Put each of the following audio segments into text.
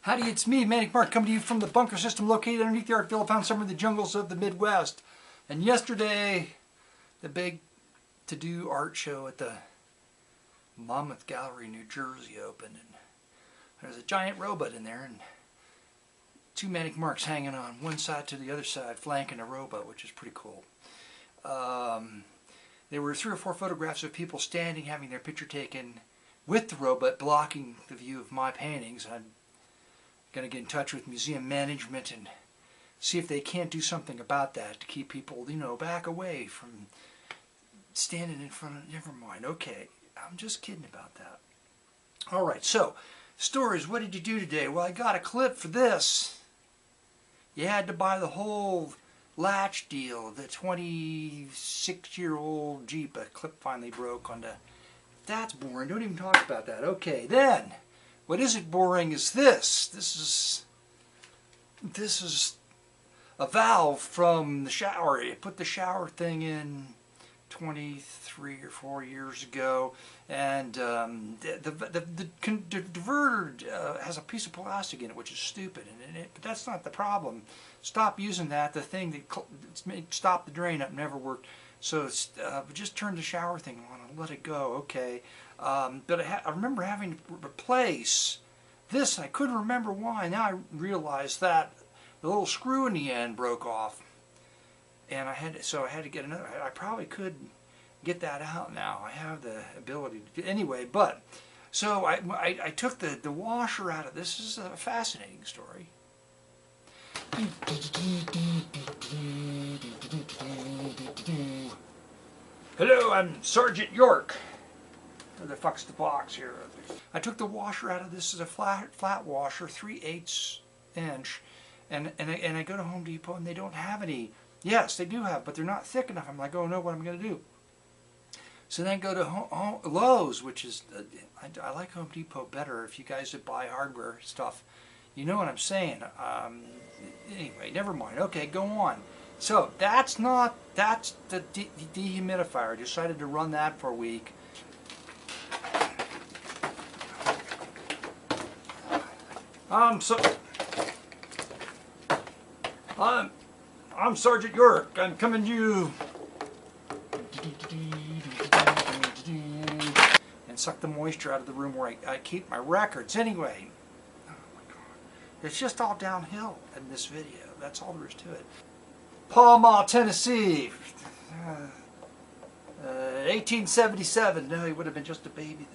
Howdy, it's me, Manic Mark, coming to you from the bunker system located underneath the Arcville upon somewhere in the jungles of the Midwest. And yesterday, the big to-do art show at the Monmouth Gallery, New Jersey opened. And there's a giant robot in there and two Manic Marks hanging on one side to the other side, flanking a robot, which is pretty cool. There were 3 or 4 photographs of people standing, having their picture taken with the robot, blocking the view of my paintings. I'm going to get in touch with museum management and see if they can't do something about that to keep people, back away from standing in front of... Never mind. Okay, I'm just kidding about that. All right, so stories. What did you do today? Well, I got a clip for this. You had to buy the whole latch deal. The 26-year-old Jeep, a clip finally broke on the... That's boring. Don't even talk about that. Okay, then... What isn't boring is this. This is a valve from the shower. You put the shower thing in 23 or 4 years ago, and the diverter has a piece of plastic in it, which is stupid. But that's not the problem. Stop using that. The thing that stopped the drain up never worked. So just turn the shower thing on and let it go. Okay. But I remember having to replace this. I couldn't remember why. Now I realized that the little screw in the end broke off, and I had to get another. I probably could get that out now. I have the ability to. Anyway, but so I took the washer out of this. This is a fascinating story. Hello, I'm Sergeant York. Where the fuck's the box here? I took the washer out of this. Is a flat washer, 3/8 inch, and I go to Home Depot and they don't have any. Yes, they do have, but they're not thick enough. I'm like, oh no, what am I going to do? So then go to Lowe's, which is I like Home Depot better. If you guys that buy hardware stuff, you know what I'm saying. Anyway, never mind. Okay, go on. So that's the dehumidifier. I decided to run that for a week. I'm Sergeant York. I'm coming to you. And suck the moisture out of the room where I keep my records. Anyway, oh my God, it's just all downhill in this video. That's all there is to it. Pall Mall, Tennessee. 1877. No, he would have been just a baby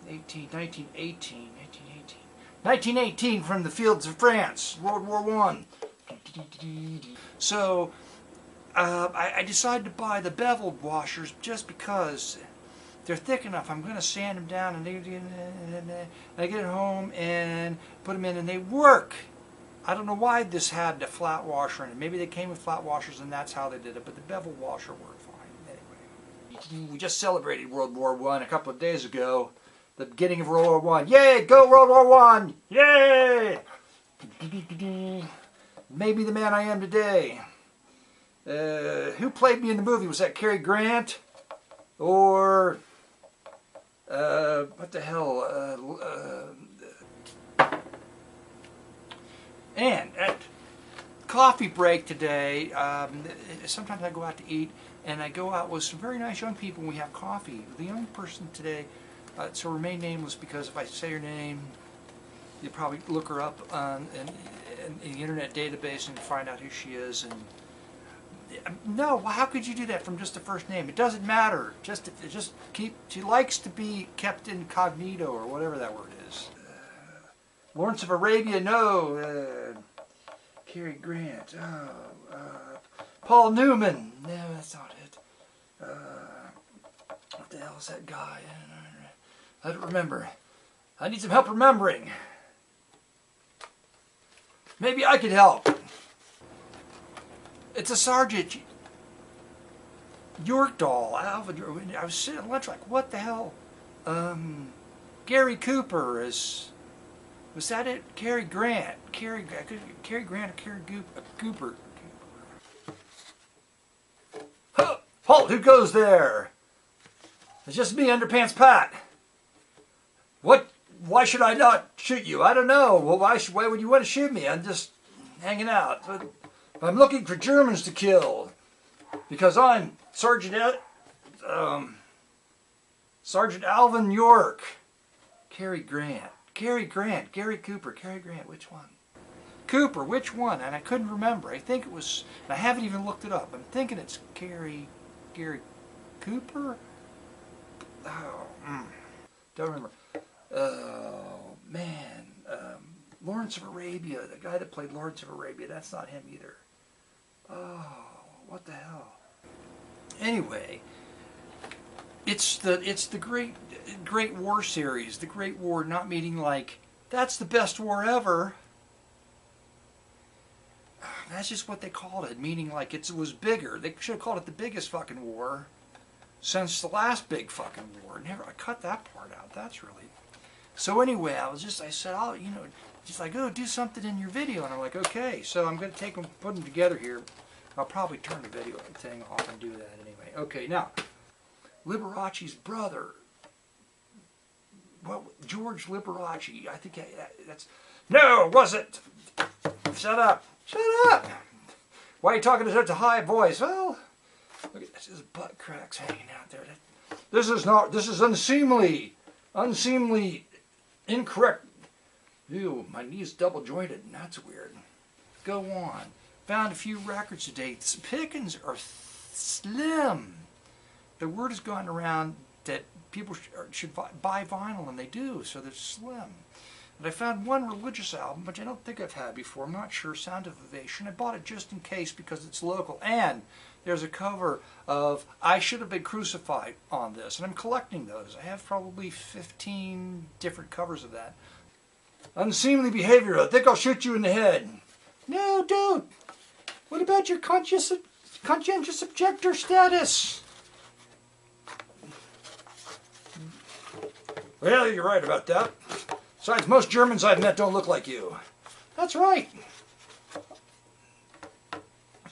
then. 1918. 1918 from the fields of France, World War I. So I decided to buy the beveled washers just because they're thick enough. I'm going to sand them down, and I get it home and put them in, and they work. I don't know why this had the flat washer in it. Maybe they came with flat washers and that's how they did it, but the beveled washer worked fine. Anyway, we just celebrated World War I a couple of days ago. The beginning of World War I. Yay! Go World War I! Yay! Maybe the man I am today. Who played me in the movie? Was that Cary Grant? Or what the hell? And at coffee break today, sometimes I go out to eat, and I go out with some very nice young people and we have coffee. The young person today, so remain nameless because if I say her name, you probably look her up in the internet database and find out who she is. And no, how could you do that from just the first name? It doesn't matter. Just keep. She likes to be kept incognito or whatever that word is. Lawrence of Arabia, no. Cary Grant, Paul Newman, no, that's not it. What the hell is that guy? I don't remember. I need some help remembering. Maybe I could help. It's a Sergeant York doll. I was sitting at lunch like, what the hell? Gary Cooper is... Was that it? Cary Grant. Cary Grant or Cary Cooper. Halt! Who goes there? It's just me, Underpants Pat. What why should I not shoot you? I don't know. Well, why would you want to shoot me? I'm just hanging out. But I'm looking for Germans to kill because I'm Sergeant Alvin York. Cary Grant. Gary Cooper, Cary Grant, which one? Cooper, which one? And I couldn't remember. I think it was, I haven't even looked it up. I'm thinking it's Gary Cooper? Oh, don't remember. Oh, man. Lawrence of Arabia, the guy that played Lawrence of Arabia, that's not him either. Oh, what the hell? Anyway, it's the Great War series. The Great War, not meaning like, that's the best war ever. That's just what they called it, meaning like it was bigger. They should have called it the biggest fucking war since the last big fucking war. I cut that part out. That's really... So anyway, I said, oh, you know, just like, oh, do something in your video. And I'm like, okay. So I'm going to take them, put them together here. I'll probably turn the video thing off and do that anyway. Okay, now, Liberace's brother, well, George Liberace, I think that's... No, it wasn't. Shut up. Shut up! Why are you talking in such a high voice? Well, look at this. His butt cracks hanging out there. This is unseemly. Unseemly. Incorrect. Ew, my knee's double jointed, and that's weird. Go on. Found a few records today. The pickings are slim. The word has gone around that people should buy vinyl, and they do, so they're slim. And I found one religious album, which I don't think I've had before. I'm not sure. Sound of Ovation. I bought it just in case because it's local. And there's a cover of I Should Have Been Crucified on this. And I'm collecting those. I have probably 15 different covers of that. Unseemly behavior. I think I'll shoot you in the head. No, don't. What about your conscientious objector status? Well, you're right about that. Besides, most Germans I've met don't look like you. That's right.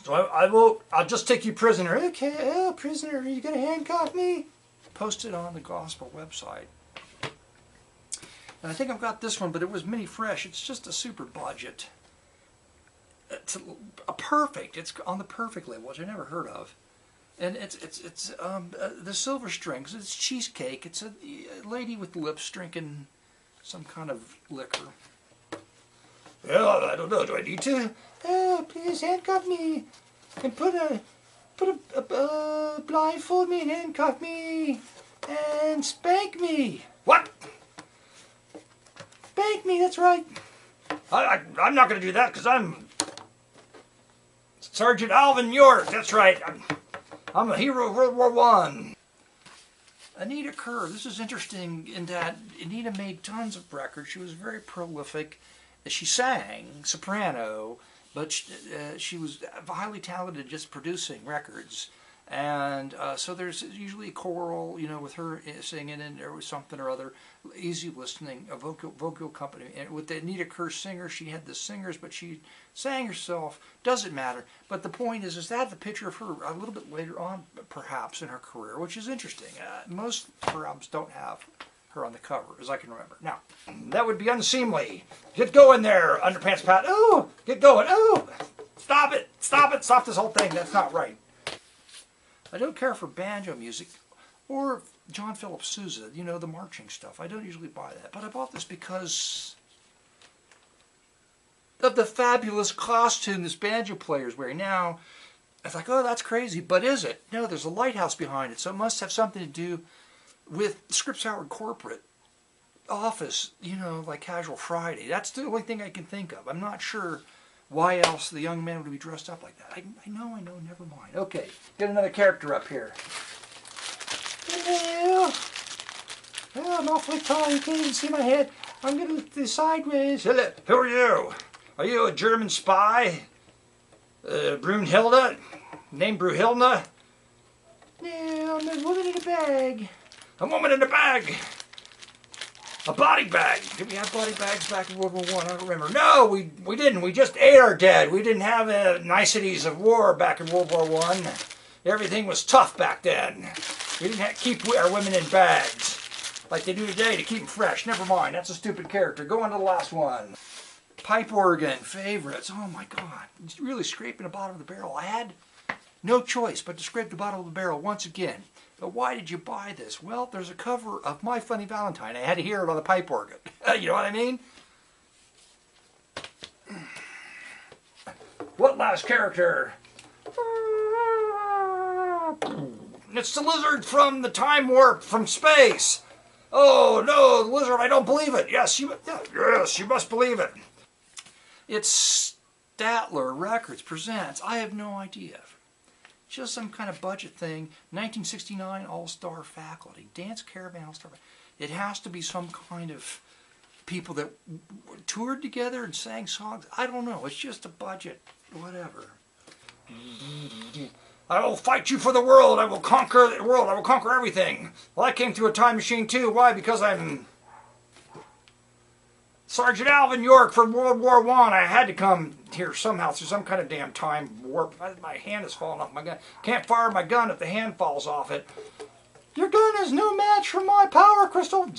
So I'll just take you prisoner. Okay, oh, prisoner, are you going to handcuff me? Post it on the gospel website. And I think I've got this one, but it was mini fresh. It's just a super budget. It's a perfect. It's on the perfect label, which I never heard of. And it's the Silver Strings. It's cheesecake. It's a lady with lips drinking some kind of liquor. Well, I don't know. Do I need to? Oh, please handcuff me and put a blindfold me and handcuff me and spank me. What? Spank me. That's right. I'm not going to do that because I'm Sergeant Alvin York. That's right. I'm a hero of World War I. Anita Kerr, this is interesting in that Anita made tons of records. She was very prolific. She sang soprano, but she was highly talented just producing records. And so there's usually a choral, you know, with her singing, and there was something or other, easy listening, a vocal company. And with the Anita Kerr singer, she had the singers, but she sang herself. Doesn't matter. But the point is that the picture of her a little bit later on, perhaps, in her career, which is interesting. Most of her albums don't have her on the cover, as I can remember. Now, that would be unseemly. Get going there, Underpants Pat. Oh, get going. Oh, stop it. Stop it. Stop this whole thing. That's not right. I don't care for banjo music or John Philip Sousa, you know, the marching stuff. I don't usually buy that. But I bought this because of the fabulous costume this banjo player is wearing. Now, I was like, oh, that's crazy. But is it? No, there's a lighthouse behind it. So it must have something to do with Scripps Howard corporate office, you know, like Casual Friday. That's the only thing I can think of. I'm not sure why else the young man would be dressed up like that. I know, never mind. Okay, get another character up here. Hello. Well, I'm awfully tall, you can't even see my head. I'm going to look this sideways. Hello. Who are you? Are you a German spy? Brunhilde? Named Brunhilde? No, I'm a woman in a bag. A woman in a bag? A body bag. Did we have body bags back in World War I? I don't remember. No, we didn't. We just ate our dead. We didn't have the niceties of war back in World War I. Everything was tough back then. We didn't keep our women in bags. like they do today to keep them fresh. Never mind, that's a stupid character. Go on to the last one. Pipe organ, favorites. Oh my God, really scraping the bottom of the barrel. I had no choice but to scrape the bottom of the barrel once again. But why did you buy this? Well, there's a cover of My Funny Valentine. I had to hear it on the pipe organ. You know what I mean? What last character? It's the lizard from the time warp from space. Oh no, the lizard! I don't believe it. Yes, you must believe it. It's Statler Records presents. I have no idea. Just some kind of budget thing. 1969 All-Star Faculty. Dance Caravan All-Star. It has to be some kind of people that toured together and sang songs. I don't know. It's just a budget. Whatever. I will fight you for the world. I will conquer the world. I will conquer everything. Well, I came through a time machine too. Why? Because I'm Sergeant Alvin York from World War I. I had to come here somehow through some kind of damn time warp. My hand is falling off my gun. Can't fire my gun if the hand falls off it. Your gun is no match for my power crystal.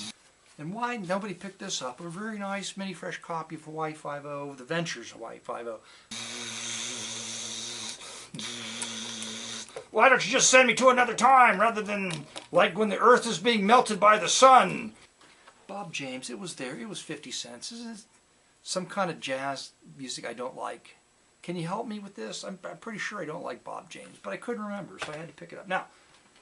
And why nobody picked this up? A very nice mini fresh copy of Hawaii Five-0, The Ventures Hawaii Five-0. Why don't you just send me to another time rather than like when the earth is being melted by the sun? Bob James, it was there. It was 50 cents. This is some kind of jazz music I don't like. Can you help me with this? I'm pretty sure I don't like Bob James, but I couldn't remember, so I had to pick it up. Now,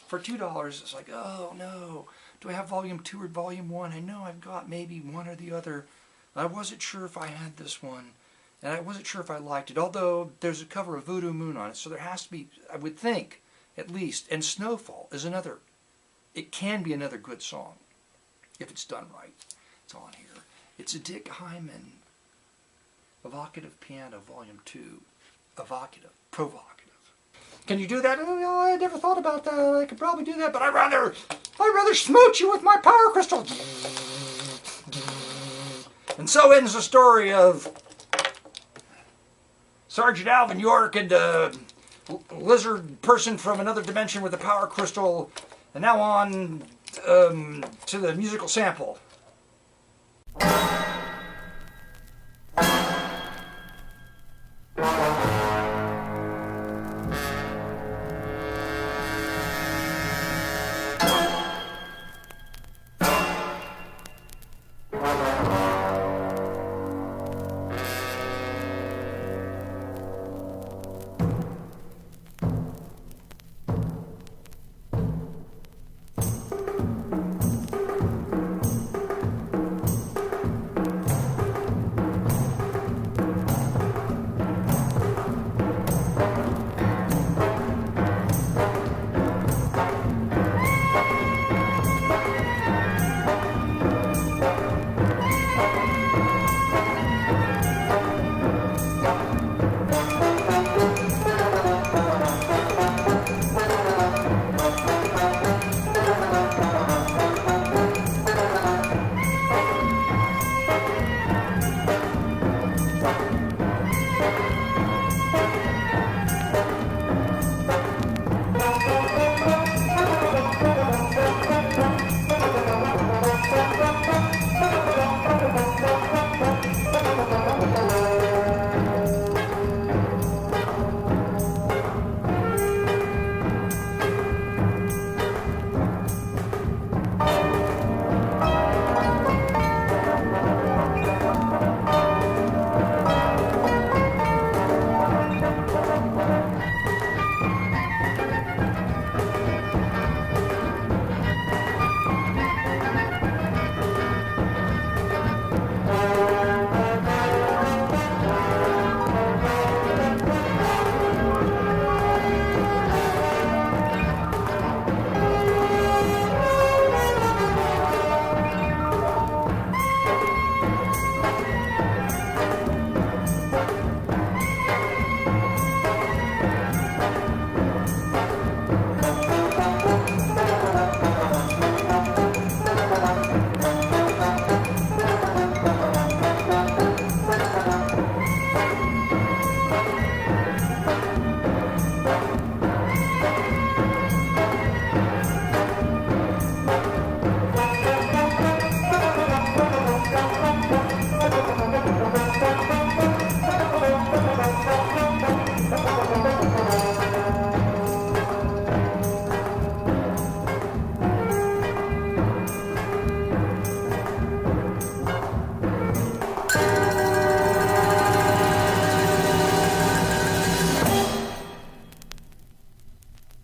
for $2, it's like, oh no, do I have volume 2 or volume 1? I know I've got maybe one or the other. I wasn't sure if I had this one, and I wasn't sure if I liked it, although there's a cover of Voodoo Moon on it, so there has to be, I would think, at least. And Snowfall is another, it can be another good song, if it's done right. It's on here. It's a Dick Hyman Evocative Piano, Volume 2. Evocative, provocative. Can you do that? Oh, I never thought about that. I could probably do that, but I'd rather smooch you with my power crystal. And so ends the story of Sergeant Alvin York and a lizard person from another dimension with a power crystal. And now on to the musical sample.